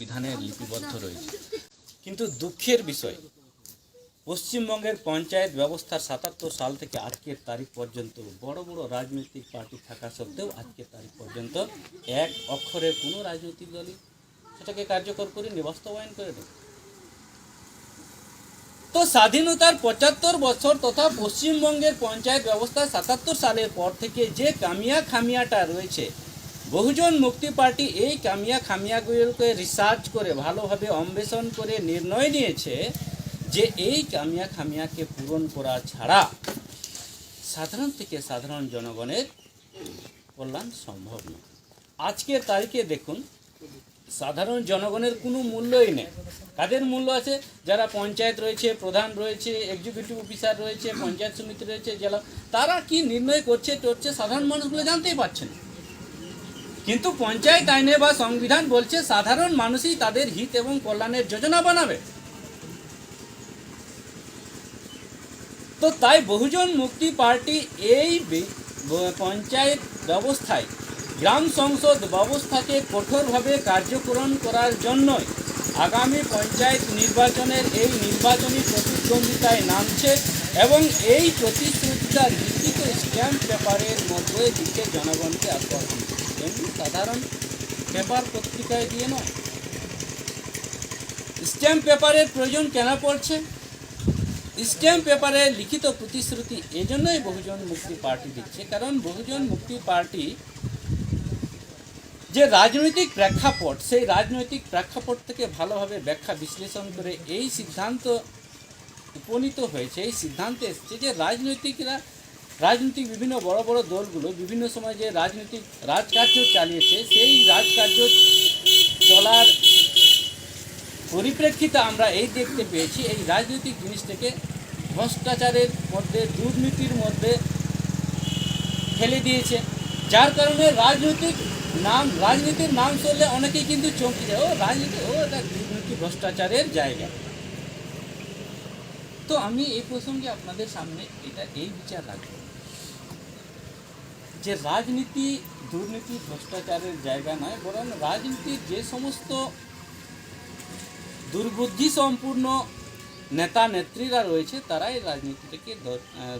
সংবিধানে লিপিবদ্ধ রয়েছে। কিন্তু দুঃখের বিষয়, পশ্চিমবঙ্গের পঞ্চায়েত ব্যবস্থার ৭৭ সাল থেকে আজকের তারিখ পর্যন্ত বড় বড় রাজনৈতিক পার্টি থাকা সত্ত্বেও আজকের তারিখ পর্যন্ত এক অক্ষরে কোনো রাজনৈতিক দলই সেটাকে কার্যকর করে বাস্তবায়ন করে দেয়। তো স্বাধীনতার ৭৫ বছর তথা পশ্চিমবঙ্গের পঞ্চায়েত ব্যবস্থা ৭৭ সালের পর থেকে যে খামিয়াটা রয়েছে, বহুজন মুক্তি পার্টি এই খামিয়াগুলোকে রিসার্চ করে ভালোভাবে অন্বেষণ করে নির্ণয় নিয়েছে যে এই খামিয়াকে পূরণ করা ছাড়া সাধারণ থেকে সাধারণ জনগণের কল্যাণ সম্ভব নয়। আজকের তারিখে দেখুন, সাধারণ জনগণের কোনো মূল্যই নেই। কাদের মূল্য আছে? যারা পঞ্চায়েত রয়েছে, প্রধান রয়েছে, এক্সিকিউটিভ অফিসার রয়েছে, পঞ্চায়েত সমিতি রয়েছে, জেলা, তারা কি নির্ণয় করছে সাধারণ মানুষগুলো জানতেই পারছে না। কিন্তু পঞ্চায়েত আইনে বা সংবিধান বলছে সাধারণ মানুষই তাদের হিত এবং কল্যাণের যোজনা বানাবে। তো তাই বহুজন মুক্তি পার্টি এই পঞ্চায়েত ব্যবস্থায় গ্রাম সংসদ ব্যবস্থাকে কঠোরভাবে কার্যকরণ করার জন্যই আগামী পঞ্চায়েত নির্বাচনের এই নির্বাচনী প্রতিদ্বন্দ্বিতায় নামছে এবং এই প্রতিশ্রুতিটা লিখিত স্ট্যাম্প পেপারের মধ্যে দিকে জনগণকে আশ্বাসন করছে। এমনি সাধারণ পেপার পত্রিকায় দিয়ে নয়। স্ট্যাম্প পেপারের প্রয়োজন কেন পড়ছে? স্ট্যাম্প পেপারে লিখিত প্রতিশ্রুতি এজন্যই বহুজন মুক্তি পার্টি দিচ্ছে, কারণ বহুজন মুক্তি পার্টি যে রাজনৈতিক প্রেক্ষাপট, সেই রাজনৈতিক প্রেক্ষাপট থেকে ভালোভাবে ব্যাখ্যা বিশ্লেষণ করে এই সিদ্ধান্ত উপনীত হয়েছে, এই সিদ্ধান্তে এসেছে যে রাজনৈতিক বিভিন্ন বড় বড় দলগুলো বিভিন্ন সময় যে রাজকার্য চালিয়েছে, সেই রাজকার্য চলার পরিপ্রেক্ষিতে আমরা এই দেখতে পেয়েছি এই রাজনৈতিক জিনিসটাকে ভ্রষ্টাচারের মধ্যে, দুর্নীতির মধ্যে ফেলে দিয়েছে। যার কারণে রাজনীতির নাম শুনলে অনেকেই কিন্তু চমকে যায়, এটা দুর্নীতি ভ্রষ্টাচারের জায়গা। তো আমি এই প্রসঙ্গে আপনাদের সামনে এই বিচার রাখব যে রাজনীতি দুর্নীতি ভ্রষ্টাচারের জায়গা নয়, বরং রাজনীতির যে সমস্ত দুর্বুদ্ধি সম্পূর্ণ নেতা নেত্রীরা রয়েছে তারাই রাজনীতিটাকে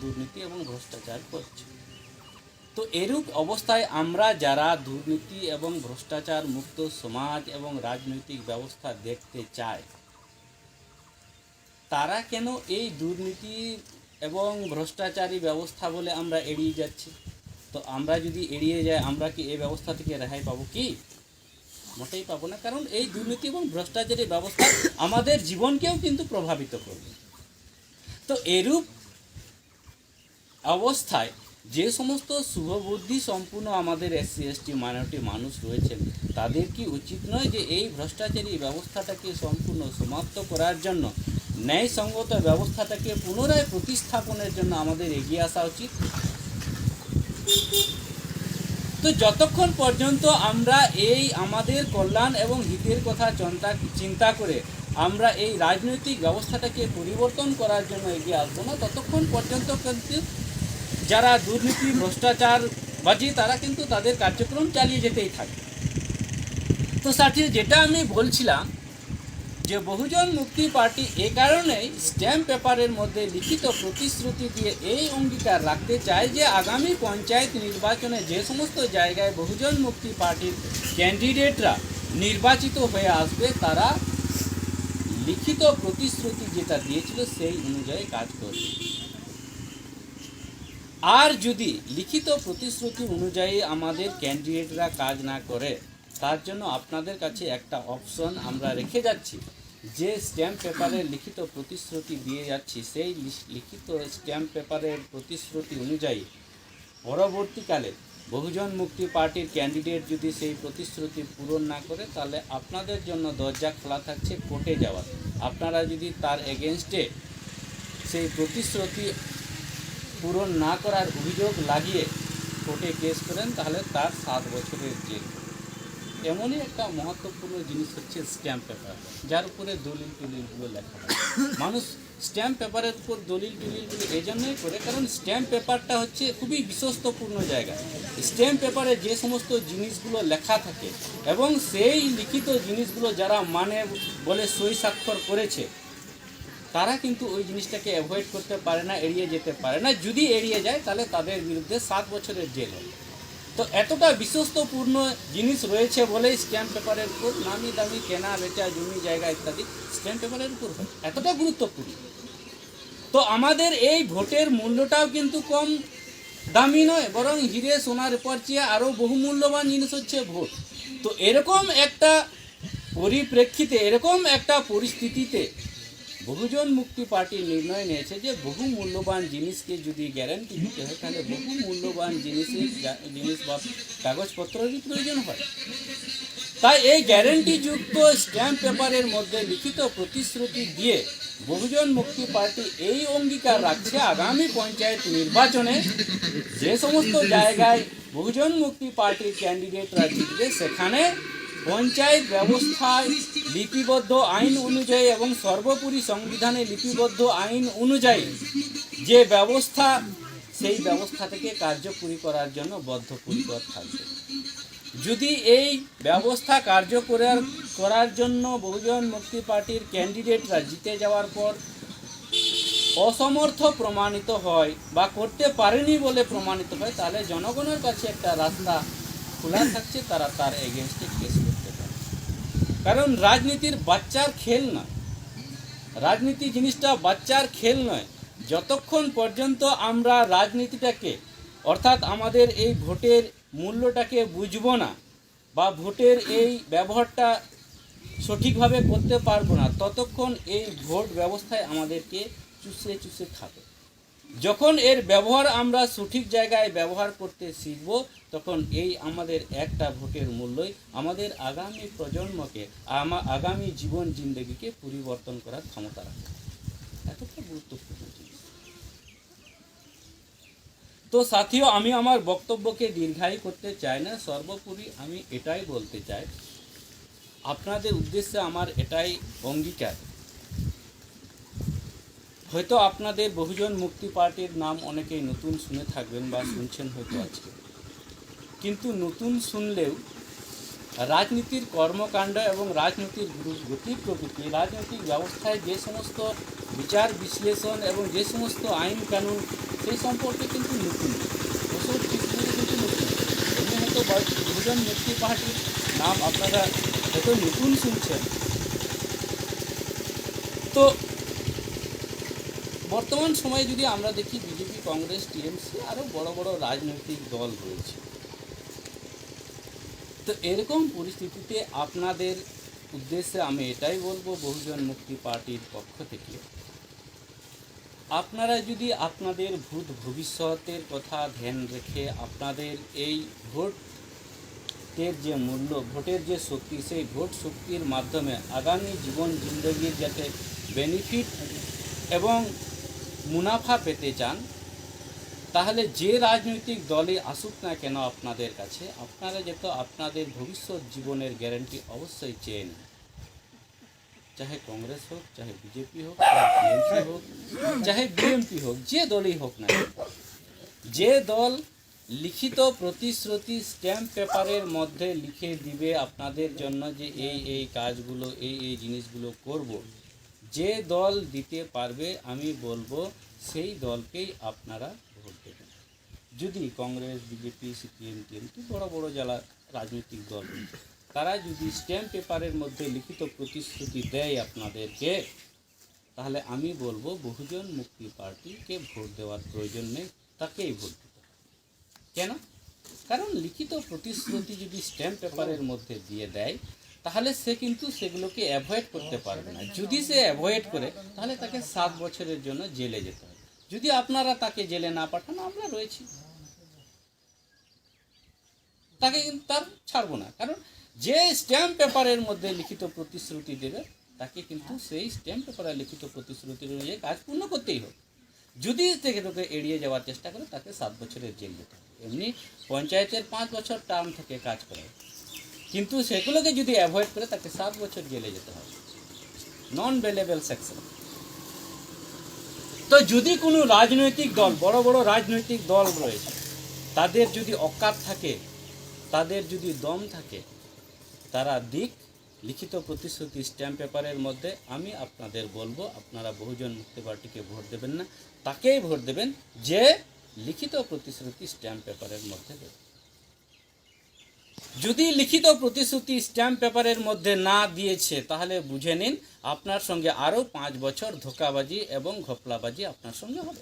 দুর্নীতি এবং ভ্রষ্টাচার করছে। তো এরূপ অবস্থায় আমরা যারা দুর্নীতি এবং ভ্রষ্টাচার মুক্ত সমাজ এবং রাজনৈতিক ব্যবস্থা দেখতে চাই, তারা কেন এই দুর্নীতি এবং ভ্রষ্টাচারী ব্যবস্থা বলে আমরা এড়িয়ে যাচ্ছি? তো আমরা যদি এড়িয়ে যাই, আমরা কি এই ব্যবস্থা থেকে রেহাই পাবো কি? মোটেই পাবো না, কারণ এই দুর্নীতি এবং ভ্রষ্টাচারী ব্যবস্থা আমাদের জীবনকেও কিন্তু প্রভাবিত করবে। তো এরূপ অবস্থায় যে সমস্ত শুভবুদ্ধি সম্পূর্ণ আমাদের SC ST মাইনরিটি মানুষ রয়েছেন, তাদের কি উচিত নয় যে এই ভ্রষ্টাচারী ব্যবস্থাটাকে সম্পূর্ণ সমাপ্ত করার জন্য, ন্যায়সঙ্গত ব্যবস্থাটাকে পুনরায় প্রতিস্থাপনের জন্য আমাদের এগিয়ে আসা উচিত? তো যতক্ষণ পর্যন্ত আমরা এই আমাদের কল্যাণ এবং হিতের কথা চিন্তা করে আমরা এই রাজনৈতিক ব্যবস্থাটাকে পরিবর্তন করার জন্য এগিয়ে আসবো না, ততক্ষণ পর্যন্ত কিন্তু যারা দুর্নীতি ভ্রষ্টাচারবাজি তারা কিন্তু তাদের কার্যক্রম চালিয়ে যেতেই থাকবে। তো সাথে যেটা আমি বলছিলাম যে বহুজন মুক্তি পার্টি এ কারণেই স্ট্যাম্প পেপারের মধ্যে লিখিত প্রতিশ্রুতি দিয়ে এই অঙ্গীকার রাখতে চায় যে আগামী পঞ্চায়েত নির্বাচনে যে সমস্ত জায়গায় বহুজন মুক্তি পার্টির ক্যান্ডিডেটরা নির্বাচিত হয়ে আসবে, তারা লিখিত প্রতিশ্রুতি যেটা দিয়েছিল সেই অনুযায়ী কাজ করবে। আর যদি লিখিত প্রতিশ্রুতি অনুযায়ী আমাদের ক্যান্ডিডেটরা কাজ না করে, তার জন্য আপনাদের কাছে একটা অপশন আমরা রেখে যাচ্ছি, যে স্ট্যাম্প পেপারের লিখিত প্রতিশ্রুতি দিয়ে যাচ্ছি, সেই লিখিত স্ট্যাম্প পেপারের প্রতিশ্রুতি অনুযায়ী পরবর্তীকালে বহুজন মুক্তি পার্টির ক্যান্ডিডেট যদি সেই প্রতিশ্রুতি পূরণ না করে, তাহলে আপনাদের জন্য দরজা খোলা থাকছে কোর্টে যাওয়ার। আপনারা যদি তার এগেনস্টে সেই প্রতিশ্রুতি পূরণ না করার অভিযোগ লাগিয়ে কোর্টে কেস করেন, তাহলে তার 7 বছরের জেল। এমনই একটা মহত্বপূর্ণ জিনিস হচ্ছে স্ট্যাম্প পেপার, যার উপরে দলিল টলিলগুলো লেখা হয়। মানুষ স্ট্যাম্প পেপারের উপর দলিল টলিলগুলো এই জন্যই করে, কারণ স্ট্যাম্প পেপারটা হচ্ছে খুবই বিশ্বস্তপূর্ণ জায়গা। স্ট্যাম্প পেপারে যে সমস্ত জিনিসগুলো লেখা থাকে এবং সেই লিখিত জিনিসগুলো যারা মানে বলে সই স্বাক্ষর করেছে, তারা কিন্তু ওই জিনিসটাকে অ্যাভয়েড করতে পারে না, এড়িয়ে যেতে পারে না। যদি এড়িয়ে যায় তাহলে তাদের বিরুদ্ধে 7 বছরের জেল হবে। তো এতটা বিশ্বস্তপূর্ণ জিনিস রয়েছে বলেই স্ট্যাম্প পেপারের উপর নামি দামি কেনা বেচা জমি জায়গা ইত্যাদি স্ট্যাম্প পেপারের উপর হয়, এতটা গুরুত্বপূর্ণ। তো আমাদের এই ভোটের মূল্যটাও কিন্তু কম দামি নয়, বরং হিরে সোনার উপর চেয়ে আরও বহুমূল্যবান জিনিস হচ্ছে ভোট। তো এরকম একটা পরিপ্রেক্ষিতে, এরকম একটা পরিস্থিতিতে বহুজন মুক্তি পার্টি নির্ণয় নিয়েছে যে বহু মূল্যবান জিনিসকে যদি গ্যারান্টি দিতে হয়, তাহলে বহু মূল্যবান জিনিস বা কাগজপত্রেরই প্রয়োজন হয়। তাই এই গ্যারান্টিযুক্ত স্ট্যাম্প পেপারের মধ্যে লিখিত প্রতিশ্রুতি দিয়ে বহুজন মুক্তি পার্টি এই অঙ্গীকার রাখছে, আগামী পঞ্চায়েত নির্বাচনে যে সমস্ত জায়গায় বহুজন মুক্তি পার্টির ক্যান্ডিডেটরা জিতবে, সেখানে পঞ্চায়েত ব্যবস্থায় লিপিবদ্ধ আইন অনুযায়ী এবং সর্বোপরি সংবিধানে লিপিবদ্ধ আইন অনুযায়ী যে ব্যবস্থা, সেই ব্যবস্থা থেকে কার্যকরী করার জন্য বদ্ধপরিকর থাকবে। যদি এই ব্যবস্থা করার জন্য বহুজন মুক্তি পার্টির ক্যান্ডিডেটরা জিতে যাওয়ার পর অসমর্থ প্রমাণিত হয় বা করতে পারেনি বলে প্রমাণিত হয়, তাহলে জনগণের কাছে একটা রাস্তা খোলা থাকছে, তারা তার এগেনস্টে কেস করতে পারে। কারণ রাজনীতির বাচ্চার খেল নয়, রাজনীতি জিনিসটা বাচ্চার খেল নয়। যতক্ষণ পর্যন্ত আমরা রাজনীতিটাকে, অর্থাৎ আমাদের এই ভোটের মূল্যটাকে বুঝবো না বা ভোটের এই ব্যবহারটা সঠিকভাবে করতে পারবো না, ততক্ষণ এই ভোট ব্যবস্থায় আমাদেরকে চুষে চুষে খাবে। যখন এর ব্যবহার আমরা সঠিক জায়গায় ব্যবহার করতে শিখব, তখন এই আমাদের একটা ভোটের মূল্যই আমাদের আগামী প্রজন্মকে, আগামী জীবন জিন্দগিকে পরিবর্তন করার ক্ষমতা রাখে। এতটা গুরুত্বপূর্ণ জিনিস। তো সাথীও, আমি আমার বক্তব্যকে দীর্ঘায়ী করতে চাই না। সর্বোপরি আমি এটাই বলতে চাই, আপনাদের উদ্দেশ্যে আমার এটাই অঙ্গীকার, হয়তো আপনাদের বহুজন মুক্তি পার্টির নাম অনেকেই নতুন শুনে থাকবেন বা শুনছেন হয়তো আজকে, কিন্তু নতুন শুনলেও রাজনীতির কর্মকাণ্ড এবং রাজনীতির গতি প্রকৃতি, রাজনৈতিক ব্যবস্থায় যে সমস্ত বিচার বিশ্লেষণ এবং যে সমস্ত আইন কানুন, সেই সম্পর্কে কিন্তু নতুন, ওসব কিছুগুলো কিন্তু নতুন। এমনি হয়তো বহুজন মুক্তি পার্টির নাম আপনারা হয়তো নতুন শুনছেন। তো বর্তমান সময়ে যদি আমরা দেখি, বিজেপি, কংগ্রেস, টিএমসি আরও বড় বড় রাজনৈতিক দল রয়েছে। তো এরকম পরিস্থিতিতে আপনাদের উদ্দেশ্যে আমি এটাই বলবো, বহুজন মুক্তি পার্টির পক্ষ থেকে, আপনারা যদি আপনাদের ভবিষ্যতের কথা ধ্যান রেখে আপনাদের এই ভোটের যে মূল্য, ভোটের যে শক্তি, সেই ভোট শক্তির মাধ্যমে আগামী জীবন জিন্দগির যাতে বেনিফিট এবং মুনাফা পেতে চান, তাহলে যে রাজনৈতিক দলই আসুক না কেন আপনাদের কাছে, আপনারা যেহেতু আপনাদের ভবিষ্যৎ জীবনের গ্যারান্টি অবশ্যই চেয়ে নিন। চাহে কংগ্রেস হোক, চাহে বিজেপি হোক, চাহে টিএমসি হোক, চাহে বিএমপি হোক, যে দলই হোক না, যে দল লিখিত প্রতিশ্রুতি স্ট্যাম্প পেপারের মধ্যে লিখে দিবে আপনাদের জন্য যে এই কাজগুলো, এই জিনিসগুলো করব, যে দল দিতে পারবে, আমি বলবো সেই দলকেই আপনারা ভোট দেবেন। যদি কংগ্রেস, বিজেপি, সিপিএম, টিএমসি বড় বড় যারা রাজনৈতিক দল, তারা যদি স্ট্যাম্প পেপারের মধ্যে লিখিত প্রতিশ্রুতি দেয় আপনাদেরকে, তাহলে আমি বলবো বহুজন মুক্তি পার্টিকে ভোট দেওয়ার প্রয়োজন নেই, তাকেই ভোট দিতে হবে। কেন? কারণ লিখিত প্রতিশ্রুতি যদি স্ট্যাম্প পেপারের মধ্যে দিয়ে দেয়, তাহলে সে কিন্তু সেগুলোকে অ্যাভয়েড করতে পারবে না। যদি সে অ্যাভয়েড করে, তাহলে তাকে 7 বছরের জন্য জেলে যেতে হবে। যদি আপনারা তাকে জেলে না পাঠান, আমরা রয়েছি, তাকে কিন্তু তার ছাড়বো না। কারণ যে স্ট্যাম্প পেপারের মধ্যে লিখিত প্রতিশ্রুতি দেবে, তাকে কিন্তু সেই স্ট্যাম্প পেপারে লিখিত প্রতিশ্রুতি অনুযায়ী কাজ পূর্ণ করতেই হবে। যদি থেকে তোকে এড়িয়ে যাওয়ার চেষ্টা করে, তাকে 7 বছরের জেল যেতে হবে। এমনি পঞ্চায়েতের 5 বছর টার্ম থেকে কাজ করে, কিন্তু সেগুলোকে যদি অ্যাভয়েড করে তাকে 7 বছর জেলে যেতে হবে, নন বেলেবল সেকশন। তো যদি কোনো রাজনৈতিক দল, বড় বড় রাজনৈতিক দল রয়েছে, তাদের যদি অকাত থাকে, তাদের যদি দম থাকে, তারা দিক লিখিত প্রতিশ্রুতি স্ট্যাম্প পেপারের মধ্যে। আমি আপনাদের বলবো, আপনারা বহুজন মুক্তি পার্টিকে ভোট দেবেন না, তাকেই ভোট দেবেন যে লিখিত প্রতিশ্রুতি স্ট্যাম্প পেপারের মধ্যে দেবে। যদি লিখিত প্রতিশ্রুতি স্ট্যাম্প পেপারের মধ্যে না দিয়েছে, তাহলে বুঝে নিন আপনার সঙ্গে আরও 5 বছর ধোঁকাবাজি এবং ঘপলাবাজি আপনার সঙ্গে হবে।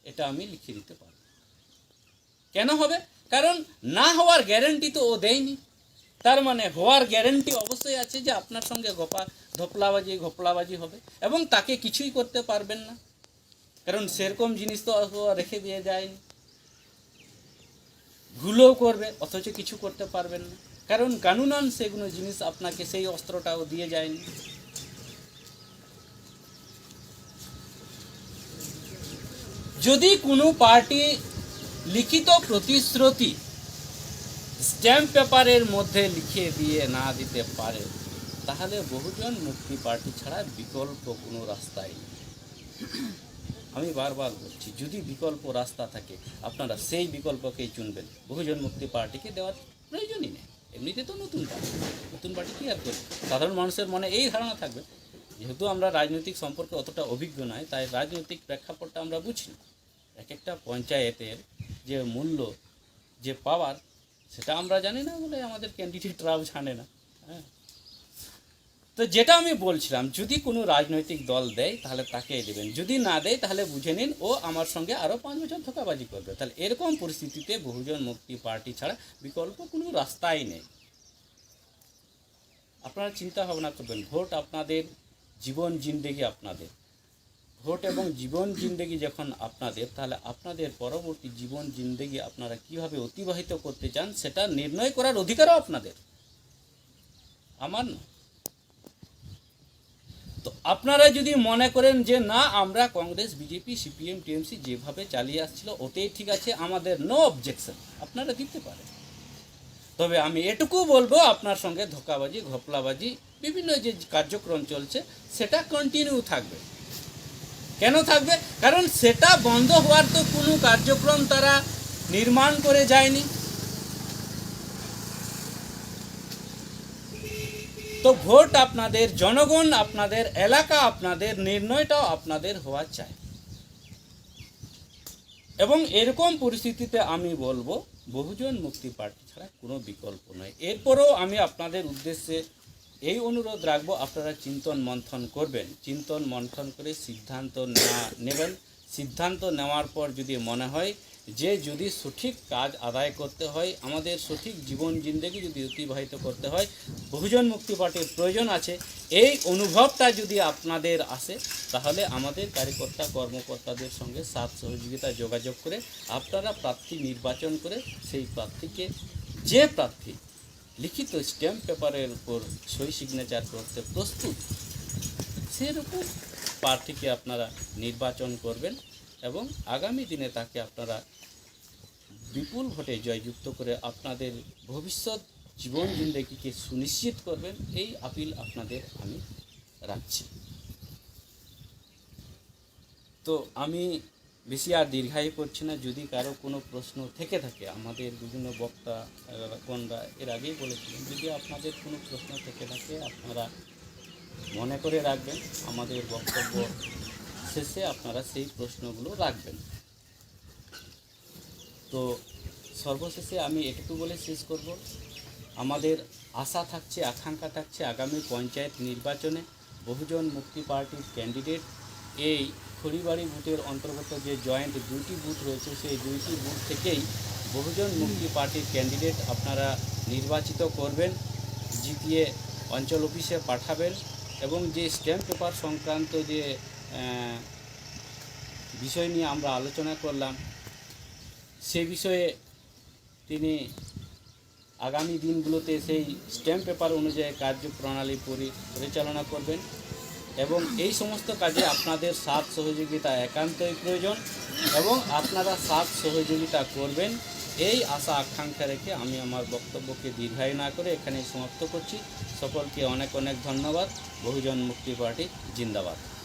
এটা আমি লিখে দিতে পারি। কেন হবে? কারণ না হওয়ার গ্যারেন্টি তো ও দেয়নি, তার মানে হওয়ার গ্যারেন্টি অবশ্যই আছে যে আপনার সঙ্গে ঘপলাবাজি হবে এবং তাকে কিছুই করতে পারবেন না, কারণ সেরকম জিনিস তো রেখে দিয়ে যায়নি। ভুলও করবে অথচ কিছু করতে পারবেন না, কারণ কানুনান সেগুলো জিনিস আপনাকে সেই অস্ত্রটাও দিয়ে যায়নি। যদি কোনো পার্টি লিখিত প্রতিশ্রুতি স্ট্যাম্প পেপারের মধ্যে লিখে দিয়ে না দিতে পারে, তাহলে বহুজন মুক্তি পার্টি ছাড়া বিকল্প কোনো রাস্তাই নেই। আমি বারবার বলছি, যদি বিকল্প রাস্তা থাকে আপনারা সেই বিকল্পকেই চুনবেন, বহুজন মুক্তি পার্টিকে দেওয়ার প্রয়োজনই নেই। এমনিতে তো নতুন পার্টি কি আর করবে? সাধারণ মানুষের মনে এই ধারণা থাকবে, যেহেতু আমরা রাজনৈতিক সম্পর্কে অতটা অভিজ্ঞ নয়, তাই রাজনৈতিক প্রেক্ষাপটটা আমরা বুঝি না। এক একটা পঞ্চায়েতের যে মূল্য, যে পাওয়ার, সেটা আমরা জানি না বলে আমাদের ক্যান্ডিডেটরাও জানে না। হ্যাঁ, তো যেটা আমি বলছিলাম, যদি কোনো রাজনৈতিক দল দেয় তাহলে তাকেই দেবেন, যদি না দেয় তাহলে বুঝে নিন ও আমার সঙ্গে আরও 5 বছর ধোঁকাবাজি করবে। তাহলে এরকম পরিস্থিতিতে বহুজন মুক্তি পার্টি ছাড়া বিকল্প কোনো রাস্তাই নেই। আপনারা চিন্তা ভাবনা করবেন, ভোট আপনাদের, জীবন জিন্দেগি আপনাদের। ভোট এবং জীবন জিন্দেগি যখন আপনাদের, তাহলে আপনাদের পরবর্তী জীবন জিন্দেগি আপনারা কীভাবে অতিবাহিত করতে চান সেটা নির্ণয় করার অধিকারও আপনাদের, আমার না। তো আপনারা যদি মনে করেন যে না, আমরা কংগ্রেস, বিজেপি, সিপিএম, টিএমসি যেভাবে চালিয়ে আসছিল ওতেই ঠিক আছে, আমাদের নো অবজেকশন, আপনারা দিতে পারেন। তবে আমি এটুকু বলবো, আপনার সঙ্গে ধোঁকাবাজি, ঘপলাবাজি, বিভিন্ন যে কার্যক্রম চলছে সেটা কন্টিনিউ থাকবে। কেন থাকবে? কারণ সেটা বন্ধ হওয়ার তো কোনো কার্যক্রম তারা নির্মাণ করে যায়নি। তো ভোট আপনাদের, জনগণ আপনাদের, এলাকা আপনাদের, নির্ণয়টাও আপনাদের হওয়া চাই। এবং এরকম পরিস্থিতিতে আমি বলবো বহুজন মুক্তি পার্টি ছাড়া কোনো বিকল্প নয়। এরপরও আমি আপনাদের উদ্দেশ্যে এই অনুরোধ রাখবো, আপনারা চিন্তন মন্থন করবেন, চিন্তন মন্থন করে সিদ্ধান্ত নেবেন। সিদ্ধান্ত নেওয়ার পর যদি মনে হয় যে যদি সঠিক কাজ আদায় করতে হয়, আমাদের সঠিক জীবন জিন্দেগি যদি অতিবাহিত করতে হয়, বহুজন মুক্তি পার্টির প্রয়োজন আছে, এই অনুভবটা যদি আপনাদের আসে, তাহলে আমাদের কার্যকর্তা কর্মকর্তাদের সঙ্গে সাথ সহযোগিতা যোগাযোগ করে আপনারা প্রার্থী নির্বাচন করে সেই প্রার্থীকে, যে প্রার্থী লিখিত স্ট্যাম্প পেপারের উপর সই সিগনেচার করতে প্রস্তুত, সেরকম প্রার্থীকে আপনারা নির্বাচন করবেন এবং আগামী দিনে তাকে আপনারা বিপুল ভোটে জয়যুক্ত করে আপনাদের ভবিষ্যৎ জীবন জিন্দেগিকে সুনিশ্চিত করবেন। এই আপিল আপনাদের আমি রাখছি। তো আমি বেশি আর দীর্ঘায়ু করছি না। যদি কারো কোনো প্রশ্ন থেকে থাকে, আমাদের বিভিন্ন বক্তাগণরা এর আগেই বলেছিলেন, যদি আপনাদের কোনো প্রশ্ন থেকে থাকে আপনারা মনে করে রাখবেন, আমাদের বক্তব্য শেষে আপনারা সেই প্রশ্নগুলো রাখবেন। তো সর্বশেষে আমি এটুকু বলে শেষ করব, আমাদের আশা থাকছে, আকাঙ্ক্ষা থাকছে, আগামী পঞ্চায়েত নির্বাচনে বহুজন মুক্তি পার্টির ক্যান্ডিডেট এই খড়িবাড়ি বুথের অন্তর্গত যে জয়েন্ট 2টি বুথ রয়েছে, সেই 2টি বুথ থেকেই বহুজন মুক্তি পার্টির ক্যান্ডিডেট আপনারা নির্বাচিত করবেন, জিতিয়ে অঞ্চল অফিসে পাঠাবেন এবং যে স্ট্যাম্প পেপার সংক্রান্ত যে বিষয় নিয়ে আমরা আলোচনা করলাম, সে বিষয়ে তিনি আগামী দিনগুলোতে সেই স্ট্যাম্প পেপার অনুযায়ী কার্যপ্রণালী পরিচালনা করবেন এবং এই সমস্ত কাজে আপনাদের সাথ সহযোগিতা একান্তই প্রয়োজন এবং আপনারা সাথ সহযোগিতা করবেন। এই আশা আকাঙ্ক্ষা রেখে আমি আমার বক্তব্যকে দীর্ঘায়ু না করে এখানেই সমাপ্ত করছি। সকলকে অনেক অনেক ধন্যবাদ। বহুজন মুক্তি পার্টি জিন্দাবাদ।